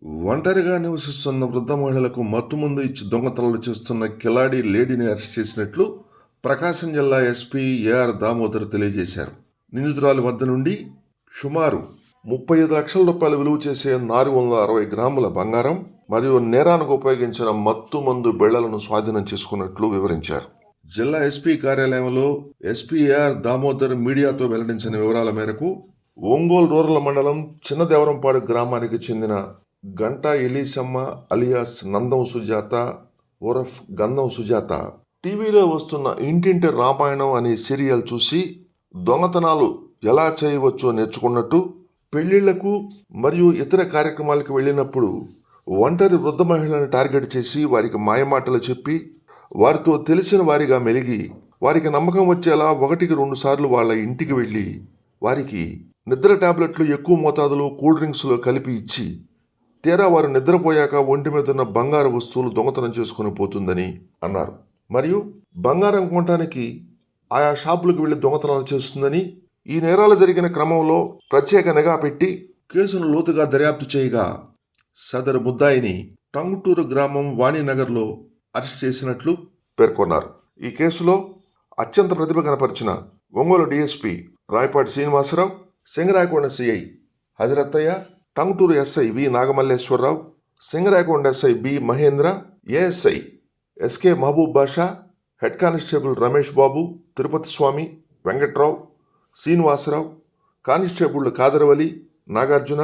ఒంటరిగా నివసిస్తున్న వృద్ధ మహిళలకు మత్తుమందు ఇచ్చి దొంగతనాలు చేస్తున్న కిలాడి లేడీని అరెస్ట్ చేసినట్లు ప్రకాశం జిల్లా ఎస్పీ ఏఆర్ దామోదర్ తెలియజేశారు. నిందితురాలి వద్ద నుండి సుమారు 35 లక్షల రూపాయలు విలువ చేసే 460 గ్రాముల బంగారం మరియు నేరానికి ఉపయోగించిన మత్తుమందు బిళ్లలను స్వాధీనం చేసుకున్నట్లు వివరించారు. జిల్లా ఎస్పీ కార్యాలయంలో ఎస్పీ ఏఆర్ దామోదర్ మీడియాతో వెల్లడించిన వివరాల మేరకు ఒంగోలు రూరల్ మండలం చిన్నదేవరంపాడు గ్రామానికి చెందిన గంటా ఎలీసమ్మ అలియాస్ నందం సుజాత ఉరఫ్ గంధం సుజాత టీవీలో వస్తున్న ఇంటింటి రామాయణం అనే సీరియల్ చూసి దొంగతనాలు ఎలా చేయవచ్చో నేర్చుకున్నట్టు పెళ్లిళ్లకు మరియు ఇతర కార్యక్రమాలకు వెళ్ళినప్పుడు ఒంటరి వృద్ధ మహిళలను టార్గెట్ చేసి వారికి మాయమాటలు చెప్పి వారితో తెలిసిన వారిగా మెలిగి వారికి నమ్మకం వచ్చేలా 1-2 సార్లు వాళ్ళ ఇంటికి వెళ్ళి వారికి నిద్ర టాబ్లెట్లు ఎక్కువ మోతాదులో కూల్ డ్రింక్స్లో కలిపి ఇచ్చి తీరా వారు నిద్రపోయాక ఒంటి మీద ఉన్న బంగారు వస్తువులు దొంగతనం చేసుకుని పోతుందని అన్నారు. మరియు బంగారం కొనడానికి ఆయా షాపులకు వెళ్లి దొంగతనాలు చేస్తుందని, ఈ నేరాలు జరిగిన క్రమంలో ప్రత్యేక నిఘా పెట్టి కేసును లోతుగా దర్యాప్తు చేయగా సదరు ముద్దాయిని టంగుటూరు గ్రామం వాణినగర్లో అరెస్ట్ చేసినట్లు పేర్కొన్నారు. ఈ కేసులో అత్యంత ప్రతిభ కనపరిచిన Ongole DSP Rayapati Srinivasarao, Singarayakonda CI Hazarathaiah, Tangutur SI V Nagamalleswararao, Singarayakonda SI B Mahendra, ASI SK Mahaboob Basha, head constable Ramesh Babu, Tirupati Swamy, Venkatrao, Srinivasarao, కానిస్టేబుళ్లు కాదరవలి, నాగార్జున,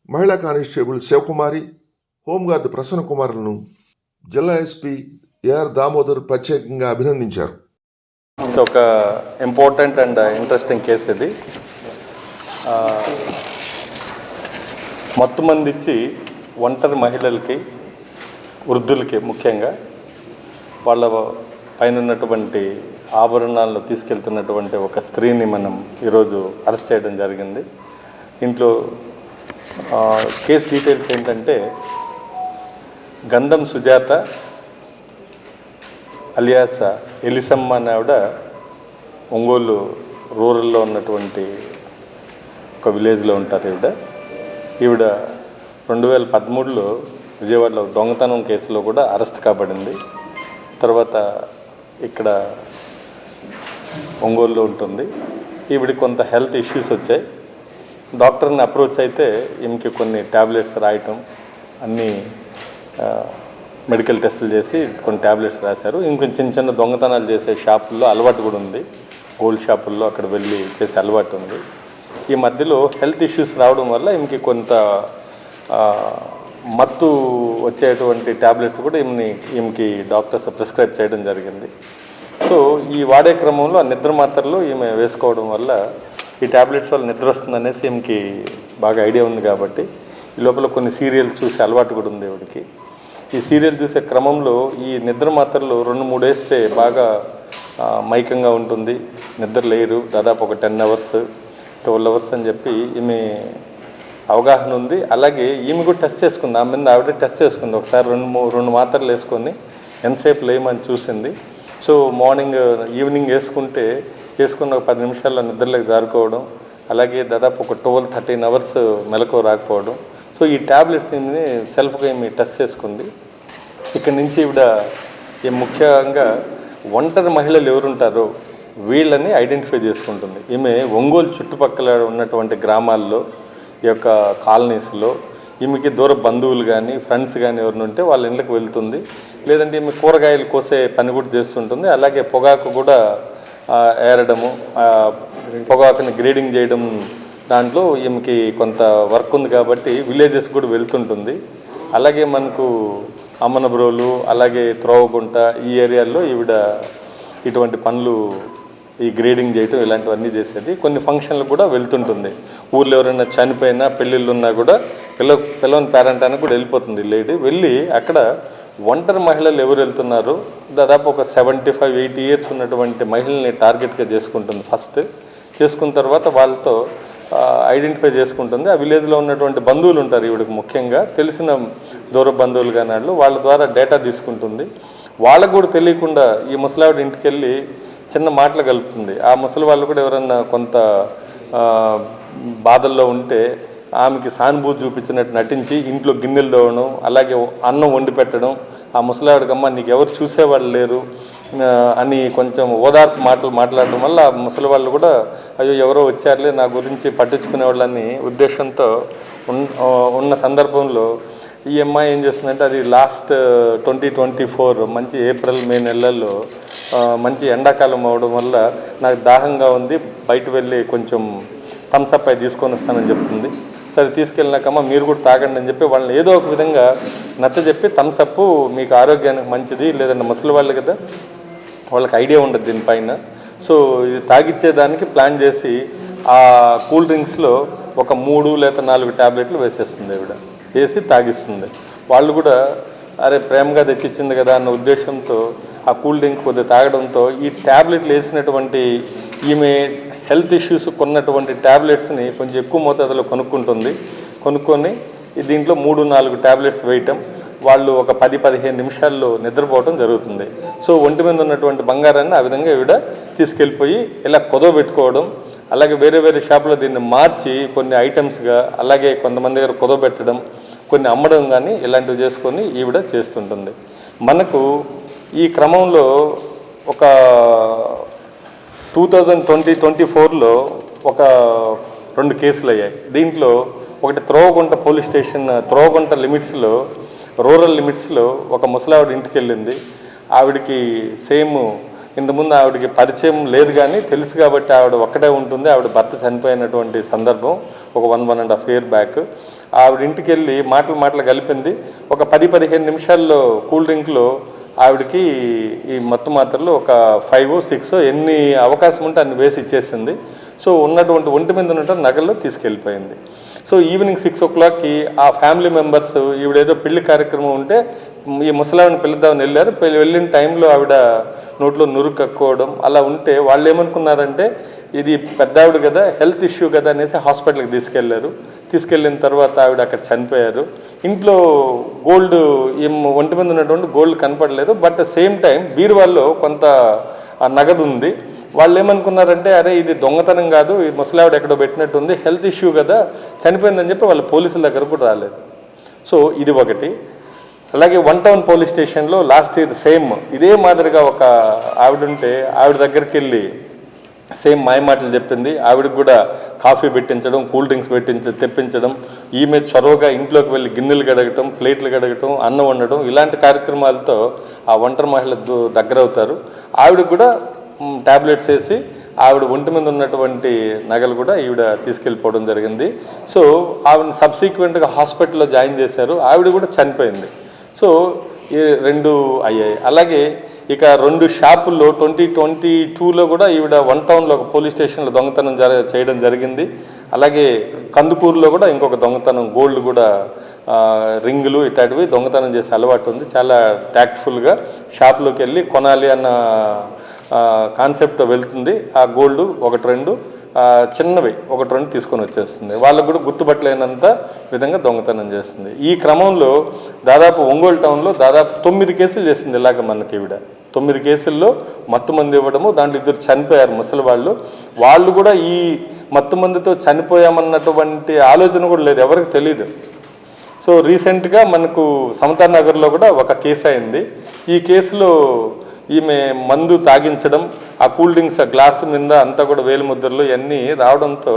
మహిళా కానిస్టేబుల్ శివకుమారి, హోంగార్డు ప్రసన్న కుమారులను జిల్లా ఎస్పీ ఏఆర్ దామోదర్ ప్రత్యేకంగా అభినందించారు. ఒక ఇంపార్టెంట్ అండ్ ఇంట్రెస్టింగ్ కేసు ఇది. మత్తుమంది ఇచ్చి ఒంటరి మహిళలకి, వృద్ధులకి ముఖ్యంగా వాళ్ళ పైన ఉన్నటువంటి ఆభరణాలను తీసుకెళ్తున్నటువంటి ఒక స్త్రీని మనం ఈరోజు అరెస్ట్ చేయడం జరిగింది. ఇంట్లో కేసు డీటెయిల్స్ ఏంటంటే, గంధం సుజాత అలియాస్ ఎలిసమ్మ అనే ఆవిడ ఒంగోలు రూరల్లో ఉన్నటువంటి ఒక విలేజ్లో ఉంటారు. ఈవిడ 2013లో విజయవాడలో దొంగతనం కేసులో కూడా అరెస్ట్ కాబడింది. తర్వాత ఇక్కడ ఒంగోలులో ఉంటుంది. ఈవిడికి కొంత హెల్త్ ఇష్యూస్ వచ్చాయి. డాక్టర్ని అప్రోచ్ అయితే ఈమెకి కొన్ని ట్యాబ్లెట్స్ రాయటం, అన్నీ మెడికల్ టెస్టులు చేసి కొన్ని ట్యాబ్లెట్స్ రాశారు. ఇంకొంచెం చిన్న చిన్న దొంగతనాలు చేసే షాపుల్లో అలవాటు కూడా ఉంది. గోల్డ్ షాపుల్లో అక్కడ వెళ్ళి చేసే అలవాటు ఉంది. ఈ మధ్యలో హెల్త్ ఇష్యూస్ రావడం వల్ల ఈమెకి కొంత మత్తు వచ్చేటువంటి ట్యాబ్లెట్స్ కూడా ఈమెకి డాక్టర్స్ ప్రిస్క్రైబ్ చేయడం జరిగింది. సో ఈ వాడే క్రమంలో ఆ నిద్ర మాత్రలు ఈమె వేసుకోవడం వల్ల ఈ ట్యాబ్లెట్స్ వల్ల నిద్ర వస్తుందనేసి ఈమెకి బాగా ఐడియా ఉంది. కాబట్టి ఈ లోపల కొన్ని సీరియల్స్ చూసే అలవాటు కూడా ఉంది ఈవిడికి. ఈ సీరియల్ చూసే క్రమంలో ఈ నిద్ర మాత్రలు 2-3 వేస్తే బాగా మైకంగా ఉంటుంది, నిద్ర లేరు. దాదాపు ఒక 10 అవర్స్ 12 అవర్స్ అని చెప్పి ఈమె అవగాహన ఉంది. అలాగే ఈమె కూడా టెస్ట్ చేసుకుంది, ఆమె మీద ఆవిడ టెస్ట్ చేసుకుంది. ఒకసారి 2 మాత్రలు వేసుకొని ఎంతసేపు లేమని చూసింది. సో మార్నింగ్ ఈవినింగ్ వేసుకున్న ఒక 10 నిమిషాల్లో నిద్రలోకి జారుకోవడం, అలాగే దాదాపు ఒక 12-13 అవర్స్ మెలకువ రాకపోవడం. సో ఈ ట్యాబ్లెట్స్ ఈమె సెల్ఫ్గా ఈమె టెస్ట్ చేసుకుంది. ఇక్కడి నుంచి ఈవిడ ముఖ్యంగా ఒంటరి మహిళలు ఎవరుంటారో వీళ్ళని ఐడెంటిఫై చేసుకుంటుంది. ఈమె ఒంగోలు చుట్టుపక్కల ఉన్నటువంటి గ్రామాల్లో, ఈ యొక్క కాలనీస్లో ఈమెకి దూర బంధువులు కానీ ఫ్రెండ్స్ కానీ ఎవరిని ఉంటే వాళ్ళ ఇళ్ళకి వెళ్తుంది. లేదంటే ఈమె కూరగాయలు కోసే పని కూడా చేస్తుంటుంది. అలాగే పొగాకు కూడా ఏరడము, పొగాకుని గ్రేడింగ్ చేయడం, దాంట్లో ఈమెకి కొంత వర్క్ ఉంది కాబట్టి విలేజెస్ కూడా వెళ్తుంటుంది. అలాగే మనకు అమ్మనబ్రోలు, అలాగే త్రోవగుంట, ఈ ఏరియాల్లో ఈవిడ ఇటువంటి పనులు, ఈ గ్రేడింగ్ చేయటం ఇలాంటివన్నీ చేసేది. కొన్ని ఫంక్షన్లు కూడా వెళ్తుంటుంది. ఊర్లో ఎవరైనా చనిపోయినా, పెళ్ళిళ్ళు ఉన్నా కూడా పిల్లవని పేరెంట్ అని కూడా వెళ్ళిపోతుంది లేడీ. వెళ్ళి అక్కడ ఒంటరి మహిళలు ఎవరు వెళ్తున్నారు, దాదాపు ఒక 75-80 ఇయర్స్ ఉన్నటువంటి మహిళల్ని టార్గెట్గా చేసుకుంటుంది. ఫస్ట్ చేసుకున్న తర్వాత వాళ్ళతో ఐడెంటిఫై చేసుకుంటుంది. ఆ విలేజ్లో ఉన్నటువంటి బంధువులు ఉంటారు ఈవిడకి, ముఖ్యంగా తెలిసిన దూర బంధువులు కానీ వాళ్ళ ద్వారా డేటా తీసుకుంటుంది. వాళ్ళకు కూడా తెలియకుండా ఈ ముసలావిడ ఇంటికి వెళ్ళి చిన్న మాటలు కలుపుతుంది. ఆ ముసలి వాళ్ళు కూడా ఎవరన్నా కొంత బాధల్లో ఉంటే ఆమెకి సానుభూతి చూపించినట్టు నటించి ఇంట్లో గిన్నెలు తోవడం, అలాగే అన్నం వండి పెట్టడం, ఆ ముసలావిడకమ్మ నీకు ఎవరు చూసేవాళ్ళు లేరు అని కొంచెం ఓదార్పు మాటలు మాట్లాడడం వల్ల ఆ ముసలి వాళ్ళు కూడా అయ్యో ఎవరో వచ్చారులే నా గురించి పట్టించుకునేవాళ్ళని ఉద్దేశంతో ఉన్న సందర్భంలో ఈ అమ్మాయి ఏం చేస్తుందంటే, అది లాస్ట్ 2024 మంచి ఏప్రిల్ మే నెలల్లో మంచి ఎండాకాలం అవడం వల్ల నాకు దాహంగా ఉంది, బయట వెళ్ళి కొంచెం థమ్స్అప్ అయి తీసుకొని వస్తానని చెప్తుంది. సరే తీసుకెళ్ళినాకమ్మ మీరు కూడా తాగండి అని చెప్పి వాళ్ళని ఏదో ఒక విధంగా నచ్చజెప్పి థమ్స్అప్ మీకు ఆరోగ్యానికి మంచిది, లేదంటే ముసలి వాళ్ళు కదా వాళ్ళకి ఐడియా ఉండదు దీనిపైన, సో ఇది తాగిచ్చేదానికి ప్లాన్ చేసి ఆ కూల్ డ్రింక్స్లో ఒక 3 లేదా 4 ట్యాబ్లెట్లు వేసేస్తుంది. ఆవిడ వేసి తాగిస్తుంది. వాళ్ళు కూడా అరే ప్రేమగా తెచ్చిచ్చింది కదా అన్న ఉద్దేశంతో ఆ కూల్ డ్రింక్ కొద్దిగా తాగడంతో ఈ ట్యాబ్లెట్లు వేసినటువంటి ఈమె హెల్త్ ఇష్యూస్ కొన్నటువంటి ట్యాబ్లెట్స్ని కొంచెం ఎక్కువ మోతాదులో కొనుక్కొని దీంట్లో 3-4 ట్యాబ్లెట్స్ వేయటం, వాళ్ళు ఒక 10-15 నిమిషాల్లో నిద్రపోవటం జరుగుతుంది. సో ఒంటి మీద ఉన్నటువంటి బంగారాన్ని ఆ విధంగా ఈవిడ తీసుకెళ్ళిపోయి ఇలా కుదవబెట్టుకోవడం, అలాగే వేరే వేరే షాపులో దీన్ని మార్చి కొన్ని ఐటమ్స్గా, అలాగే కొంతమంది దగ్గర కుదవబెట్టడం, కొన్ని అమ్మడం కానీ ఇలాంటివి చేసుకొని ఈవిడ చేస్తుంటుంది. మనకు ఈ క్రమంలో ఒక 2024లో ఒక 2 కేసులు అయ్యాయి. దీంట్లో ఒకటి త్రోవగుంట పోలీస్ స్టేషన్, త్రోవగుంట లిమిట్స్లో, రూరల్ లిమిట్స్లో ఒక ముసలావిడ ఇంటికి వెళ్ళింది. ఆవిడకి సేమ్ ఇంతకుముందు ఆవిడకి పరిచయం లేదు కానీ తెలుసు కాబట్టి ఆవిడ ఒక్కటే ఉంటుంది. ఆవిడ భర్త చనిపోయినటువంటి సందర్భం ఒక 1.5 year బ్యాక్. ఆవిడ ఇంటికి వెళ్ళి మాటలు కలిపింది. ఒక 10-15 నిమిషాల్లో కూల్ డ్రింక్లో ఆవిడకి ఈ మత్తు మాత్రలు ఒక 5-6 ఎన్ని అవకాశం ఉంటే అన్ని వేసి ఇచ్చేసింది. సో ఉన్నటువంటి ఒంటి మీద ఉన్నటువంటి నగల్లో తీసుకెళ్ళిపోయింది. సో ఈవినింగ్ 6 o'clockకి ఆ ఫ్యామిలీ మెంబర్స్ ఈవిడేదో పెళ్లి కార్యక్రమం ఉంటే ఈ ముసలావిని పిలుద్దామని వెళ్ళారు. వెళ్ళిన టైంలో ఆవిడ నోట్లో నురుగు కక్కుకోవడం అలా ఉంటే వాళ్ళు ఏమనుకున్నారంటే ఇది పెద్ద ఆవిడ కదా, హెల్త్ ఇష్యూ కదా అనేసి హాస్పిటల్కి తీసుకెళ్లారు. తీసుకెళ్ళిన తర్వాత ఆవిడ అక్కడ చనిపోయారు. ఇంట్లో గోల్డ్ ఒంటి మీద ఉన్నటువంటి గోల్డ్ కనపడలేదు. బట్ సేమ్ టైం బీరువాల్లో కొంత నగదు ఉంది. వాళ్ళు ఏమనుకున్నారంటే అరే ఇది దొంగతనం కాదు, ఈ ముసలావిడ ఎక్కడో పెట్టినట్టుంది, హెల్త్ ఇష్యూ కదా చనిపోయిందని చెప్పి వాళ్ళ పోలీసుల దగ్గర కూడా రాలేదు. సో ఇది ఒకటి. అలాగే 1 Town పోలీస్ స్టేషన్లో లాస్ట్ ఇయర్ సేమ్ ఇదే మాదిరిగా ఒక ఆవిడ ఉంటే ఆవిడ దగ్గరికి వెళ్ళి సేమ్ మాయమాటలు చెప్పింది. ఆవిడకి కూడా కాఫీ పెట్టించడం, కూల్ డ్రింక్స్ తెప్పించడం, ఈమె చొరవగా ఇంట్లోకి వెళ్ళి గిన్నెలు కడగటం, ప్లేట్లు కడగటం, అన్నం వండడం, ఇలాంటి కార్యక్రమాలతో ఆ ఒంటరి మహిళ దగ్గర అవుతారు. ఆవిడకి కూడా ట్యాబ్లెట్స్ వేసి ఆవిడ ఒంటి మీద ఉన్నటువంటి నగలు కూడా ఈవిడ తీసుకెళ్ళిపోవడం జరిగింది. సో ఆవిడని సబ్సిక్వెంట్గా హాస్పిటల్లో జాయిన్ చేశారు. ఆవిడ కూడా చనిపోయింది. సో ఈ 2 అయ్యాయి. అలాగే ఇక 2 షాపుల్లో 2022లో కూడా ఈవిడ 1 Townలో ఒక పోలీస్ స్టేషన్లో దొంగతనం చేయడం జరిగింది. అలాగే కందుకూరులో కూడా ఇంకొక దొంగతనం, గోల్డ్ కూడా రింగులు ఇట్లాంటివి దొంగతనం చేసే అలవాటు ఉంది. చాలా ట్యాక్ట్ఫుల్గా షాప్లోకి వెళ్ళి కొనాలి అన్న కాన్సెప్ట్తో వెళ్తుంది. ఆ గోల్డ్ 1-2 చిన్నవి 1-2 తీసుకొని వచ్చేస్తుంది. వాళ్ళకు కూడా గుర్తుపట్టలేనంత విధంగా దొంగతనం చేస్తుంది. ఈ క్రమంలో దాదాపు ఒంగోలు టౌన్లో దాదాపు 9 కేసులు చేసింది. ఇలాగ మనకి ఈవిడ 9 కేసుల్లో మత్తు మందు ఇవ్వడము, దాంట్లో 2 చనిపోయారు ముసలి వాళ్ళు. వాళ్ళు కూడా ఈ మత్తు మందుతో చనిపోయామన్నటువంటి ఆలోచన కూడా లేదు, ఎవరికి తెలియదు. సో రీసెంట్గా మనకు సమతా నగర్లో కూడా ఒక కేసు అయింది. ఈ కేసులో ఈమె మందు తాగించడం, ఆ కూల్ డ్రింక్స్ ఆ గ్లాసు మీద అంతా కూడా వేలు ముద్రలు ఇవన్నీ రావడంతో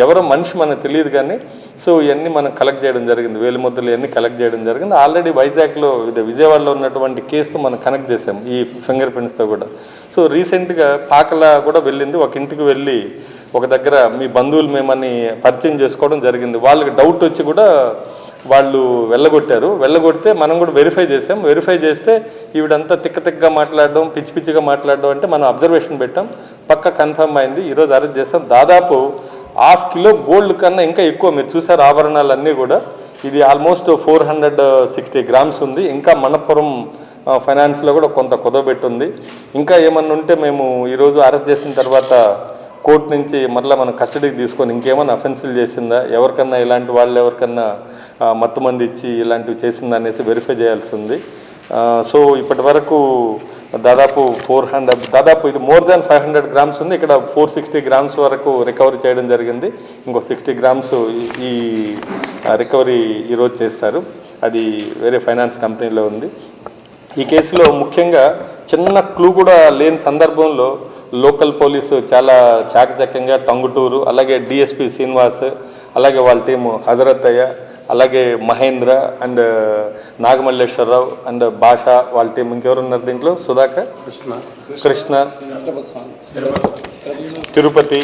ఎవరో మనిషి మనకు తెలియదు కానీ సో ఇవన్నీ మనం కలెక్ట్ చేయడం జరిగింది. వేలు ముద్రలు ఇవన్నీ కలెక్ట్ చేయడం జరిగింది. ఆల్రెడీ వైజాగ్లో విజయవాడలో ఉన్నటువంటి కేసుతో మనం కనెక్ట్ చేసాం ఈ ఫింగర్ ప్రింట్స్తో కూడా. సో రీసెంట్గా పాకల కూడా వెళ్ళింది. ఒక ఇంటికి వెళ్ళి ఒక దగ్గర మీ బంధువులు మేమని పరిచయం చేసుకోవడం జరిగింది. వాళ్ళకి డౌట్ వచ్చి కూడా వాళ్ళు వెళ్ళగొడితే మనం కూడా వెరిఫై చేసాం. వెరిఫై చేస్తే ఈవిడంతా తిక్కగా మాట్లాడడం, పిచ్చిగా మాట్లాడడం అంటే మనం అబ్జర్వేషన్ పెట్టాం. పక్క కన్ఫర్మ్ అయింది. ఈరోజు అరెస్ట్ చేసాం. దాదాపు 1/2 kilo గోల్డ్ కన్నా ఇంకా ఎక్కువ మీరు చూసారు ఆభరణాలన్నీ కూడా. ఇది ఆల్మోస్ట్ 460 grams ఉంది. ఇంకా మనపురం ఫైనాన్స్లో కూడా కొంత కుదవబెట్టుంది. ఇంకా ఏమన్నా ఉంటే మేము ఈరోజు అరెస్ట్ చేసిన తర్వాత కోర్టు నుంచి మరలా మనం కస్టడీకి తీసుకొని ఇంకేమైనా అఫెన్సులు చేసిందా, ఎవరికన్నా ఇలాంటి వాళ్ళు ఎవరికన్నా మత్తు మంది ఇచ్చి ఇలాంటివి చేసిందా అనేసి వెరిఫై చేయాల్సి ఉంది. సో ఇప్పటి వరకు దాదాపు ఇది మోర్ దాన్ 500 గ్రామ్స్ ఉంది. ఇక్కడ 460 గ్రామ్స్ వరకు రికవరీ చేయడం జరిగింది. ఇంకో 60 గ్రామ్స్ ఈ రికవరీ ఈరోజు చేస్తారు. అది వేరే ఫైనాన్స్ కంపెనీలో ఉంది. ఈ కేసులో ముఖ్యంగా చిన్న క్లూ కూడా లేని సందర్భంలో లోకల్ పోలీసు చాలా చాకచక్యంగా టంగుటూరు, అలాగే డిఎస్పి శ్రీనివాస్, అలాగే వాళ్ళ టీము హజరత్తయ్య, అలాగే మహేంద్ర అండ్ నాగమల్లేశ్వరరావు అండ్ భాష వాళ్ళ టీం, ఇంకెవరు ఉన్నారు దీంట్లో, Sudhakar, Krishna, Tirupati,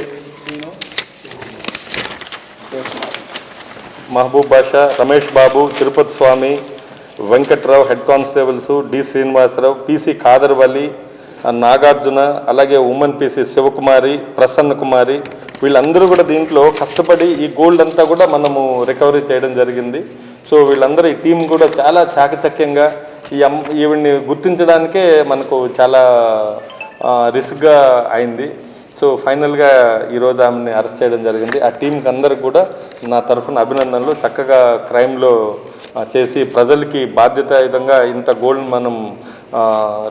Mahaboob Basha, Ramesh Babu, Tirupati Swamy, Venkatrao head constables, D Srinivasarao, PC Khadarvali, Nagarjuna, అలాగే ఉమెన్ పిసి శివకుమారి, ప్రసన్న కుమారి, వీళ్ళందరూ కూడా దీంట్లో కష్టపడి ఈ గోల్డ్ అంతా కూడా మనము రికవరీ చేయడం జరిగింది. సో వీళ్ళందరూ ఈ టీం కూడా చాలా చాకచక్యంగా ఈవిడ్ని గుర్తించడానికే మనకు చాలా రిస్క్గా అయింది. సో ఫైనల్గా ఈరోజు ఆమెని అరెస్ట్ చేయడం జరిగింది. ఆ టీంకి అందరికి కూడా నా తరఫున అభినందనలు. చక్కగా క్రైమ్లో చేసి ప్రజలకి బాధ్యతాయుతంగా ఇంత గోల్డ్ మనం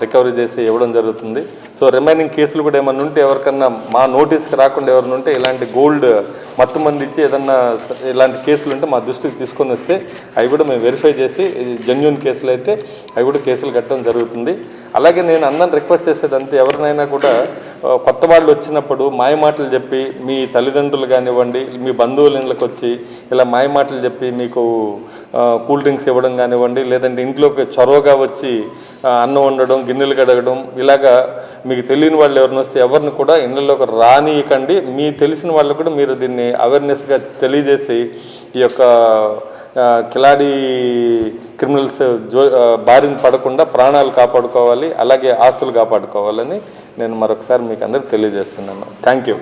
రికవరీ చేసి ఇవ్వడం జరుగుతుంది. సో రిమైనింగ్ కేసులు కూడా ఏమన్నా ఉంటే ఎవరికన్నా మా నోటీస్కి రాకుండా ఎవరైనా ఉంటే ఇలాంటి గోల్డ్ మత్తుమంది ఇచ్చి ఏదన్నా ఇలాంటి కేసులు ఉంటే మా దృష్టికి తీసుకొని వస్తే అవి కూడా మేము వెరిఫై చేసి జెన్యూన్ కేసులు అయితే అవి కూడా కేసులు కట్టడం జరుగుతుంది. అలాగే నేను అందరిని రిక్వెస్ట్ చేసేదంటే ఎవరినైనా కూడా కొత్త వాళ్ళు వచ్చినప్పుడు మాయమాటలు చెప్పి మీ తల్లిదండ్రులు కానివ్వండి, మీ బంధువుల ఇళ్ళకి వచ్చి ఇలా మాయమాటలు చెప్పి మీకు కూల్ డ్రింక్స్ ఇవ్వడం కానివ్వండి, లేదంటే ఇంట్లోకి చొరవగా వచ్చి అన్నం వండడం, గిన్నెలు కడగడం, ఇలాగా మీకు తెలియని వాళ్ళు ఎవరిని వస్తే ఎవరిని కూడా ఇళ్ళలోకి రానియకండి. మీ తెలిసిన వాళ్ళు కూడా మీరు దీన్ని అవేర్నెస్గా తెలియజేసి ఈ యొక్క కిలాడి క్రిమినల్స్ బారిన పడకుండా ప్రాణాలు కాపాడుకోవాలి, అలాగే ఆస్తులు కాపాడుకోవాలని నేను మరొకసారి మీకు అందరికి తెలియజేస్తున్నాను. Thank you.